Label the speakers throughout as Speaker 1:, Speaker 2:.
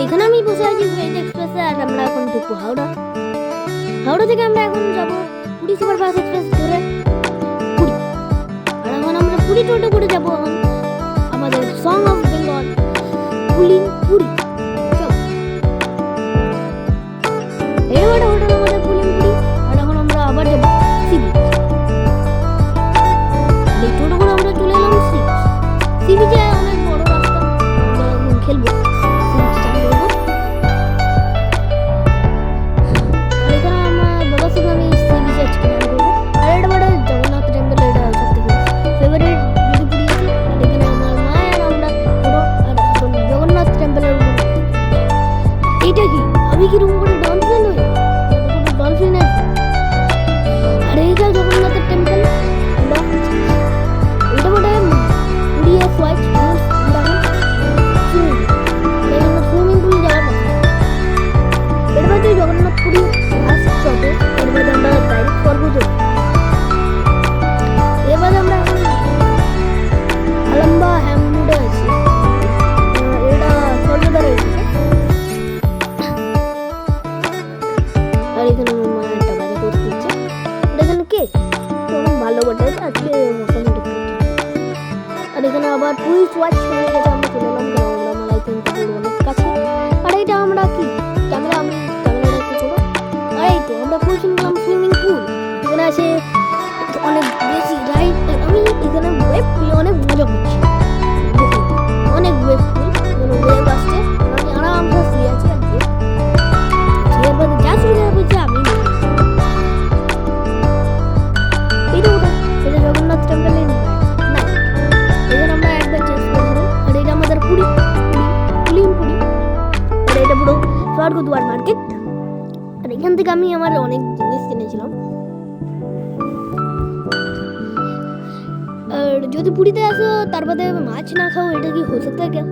Speaker 1: এখানে আমি বসে আছি ভেজ এক্সপ্রেসে, আর আমরা এখন ঢুকবো হাওড়া। হাওড়া থেকে আমরা এখন যাবো পুরী সুপারফাস্ট এক্সপ্রেস ধরে পুরী। আর এখন আমরা পুরী টোটো করে যাবো এখন আমাদের সং অফ বেঙ্গল পুলিং পুরী। চল এবারে হোটেল আমাদের পুলিং পুরী। আর এখন আমরা আবার যাবো সি বিচ। এই টোটো করে আমরা চলে এলাম সি বিচ। সি বিচে অনেক বড় রাস্তা, আমরা এখন খেলবো। আমি কি রুম করে ডলফিন হই, ডলফিন আছে। আর এই যে জগন্নাথের টেম্পল, এটা বলে পুরী সোয়াইচ সুইমিং পুল জায়গা। এর মধ্যে জগন্নাথ পুরী আসছে, এর মধ্যে আমরা ডাইরেক্ট করবো। তো এবার আমরা এখন আলম্বা হ্যামুডে আছি, এটা সর্বদা রয়েছে। আর এখানে আমার মা একটা বাজে পোস্ট দিচ্ছে, আর এখানে কেক ভালো বটে আজকে মশলা করতে। আর এখানে আবার টুইস্ট ওয়াচ হয়ে গেছে, আমরা চলে এলাম কারণ আমরা মালাই কিনতে পুরো অনেক কাছে। আর এটা আমরা কি ক্যামেরা, আমি ক্যামেরাটা একটু ছোটো। আর এই তো আমরা পুল কিনলাম, সুইমিং পুল। এখানে আছে অনেক বেশি রাইড। আমি এখানে ওয়েব পুলে অনেক মজা করছি, অনেক ওয়েব পুল, ওয়েব আসছে। আমি আরামসে শুয়ে আছি। আর এর মধ্যে যা সুবিধা বলছে আমি এটা জগন্নাথ টেম্পলের না, এখানে আমরা একবার চেঞ্জ করবো। আর এটা আমাদের পুরী পুলিং পুরী। আর এটা পুরো স্বর্গদুয়ার মার্কেট। আর এখান থেকে আমি আমার অনেক জিনিস কিনেছিলাম। আর যদি পুরীতে আসো তার বাদে মাছ না খাও, এটা কি হয়ে सकता है क्या?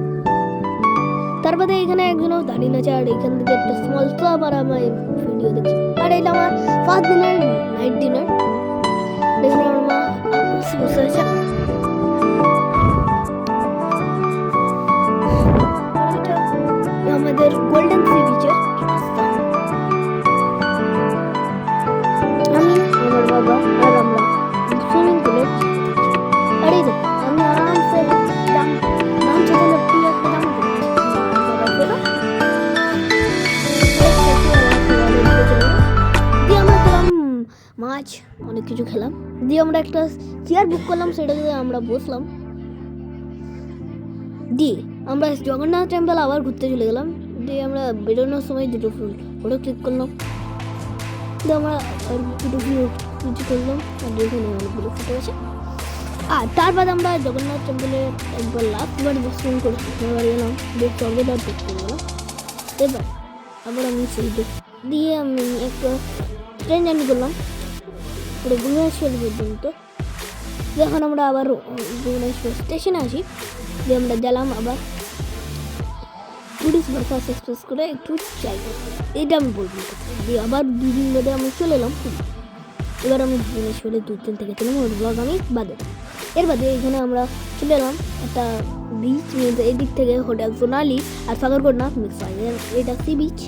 Speaker 1: তার বাদে এখানে একজনও দাঁড়িয়ে আছে। আর এখান থেকে একটা স্মল শপ, আর আমার ভিডিও দেখছি। আর এটা আমার ফার্স্ট ডিনার, নাইট ডিনার। এখানে আমার মা বসে আছে। আমাদের গোল্ডেন সি বিচের আমি, আমার বাবা আর আমরা সুইমিং পুলে। আর এই দেখো আমি আরামসে নাম ছোটো লোকটি একটা জামা দিয়ে আমরা খেলাম মাছ, অনেক কিছু খেলাম। দিয়ে আমরা একটা চেয়ার বুক করলাম, সেটাতে আমরা বসলাম। দিয়ে আমরা জগন্নাথ টেম্পল আবার ঘুরতে চলে গেলাম। দিয়ে আমরা বেরোনোর সময় দুটো ফটো ক্লিক করলাম। দিয়ে আমরা দুটো কিছু করলাম। আর এখানে অনেকগুলো ফটো আছে। আর তারপর আমরা জগন্নাথ টেম্পলে একবার লাস্টবার দর্শন করে বাড়ি গেলাম। দিয়ে চন্দ্রদার দেখতে গেলাম। এবার আবার আমি সেই দিয়ে আমি একটা ট্রেন জার্নি করলাম পুরো ভুবনেশ্বর পর্যন্ত। যখন আমরা আবার ভুবনেশ্বর স্টেশনে আসি, দিয়ে আমরা গেলাম আবার পুরী সুপারফাস্ট এক্সপ্রেস করে একটু চাই, এটা আমি বলবো। দিয়ে আবার 2 দিন বাদে আমি চলে এলাম পুরী। এবার আমি ভুবনেশ্বরে 2-3 থেকে 3 ওর ব্লগ আমি বাদে। এর বাদে এখানে আমরা চলে এলাম একটা বিচ, এদিক থেকে হোটেল সোনালি আর সাগরকন্যা মিক্স হয়। এটা সি বিচ,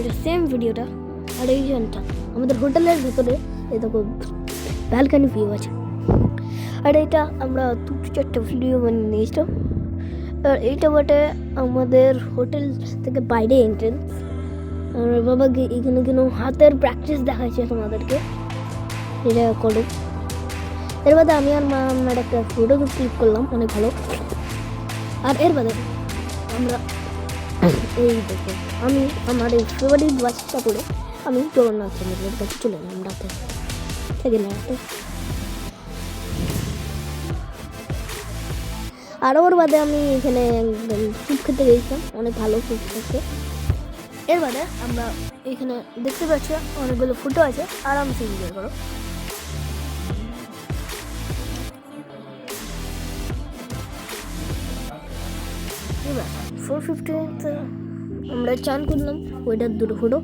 Speaker 1: এটা সেম ভিডিওটা। আর এই জনটা আমাদের হোটেলের ভেতরে এই দেখো ব্যালকানি ভিউ আছে। আর এটা আমরা 2-4টা ভিডিও বানিয়ে নিয়েছিলাম। আর এইটা বটে আমাদের হোটেল থেকে বাইরে এন্ট্রেন্স। আমার বাবাকে এখানে কেন হাতের প্র্যাকটিস দেখাচ্ছে তোমাদেরকে, এটা করো। এর বাদে আমি আর মা আমার একটা ফটো ক্লিক করলাম, অনেক ভালো। আর এর বাদে আমরা এই দেখো আমি আমার এই ফেভারিট ওয়াচটা করে আমি জগন্নাথ টেম্পলের কাছে চলে গেলাম রাতে থেকে রাতে। আর ওর বাদে আমি এখানে স্যুপ খেতে গেছিলাম, অনেক ভালো স্যুপ খেতে। এর বাদে আমরা এখানে দেখতে পাচ্ছি অনেকগুলো ফটো আছে, আরামসে এনজয় করো। এবার 4:50 আমরা চান করলাম, ওইটার দুটো ফটো।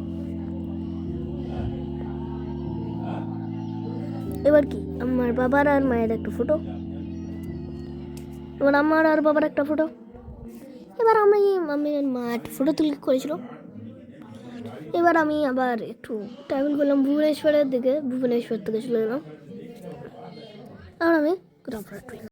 Speaker 1: এবার কি আমার বাবার আর মায়ের একটা ফটো, এবার আমার আর বাবার একটা ফটো। এবার আমি মাঠ ফটো ক্লিক করেছিল। এবার আমি আবার একটু ট্রাভেল করলাম ভুবনেশ্বরের দিকে, ভুবনেশ্বর থেকে চলে গেলাম। আর আমি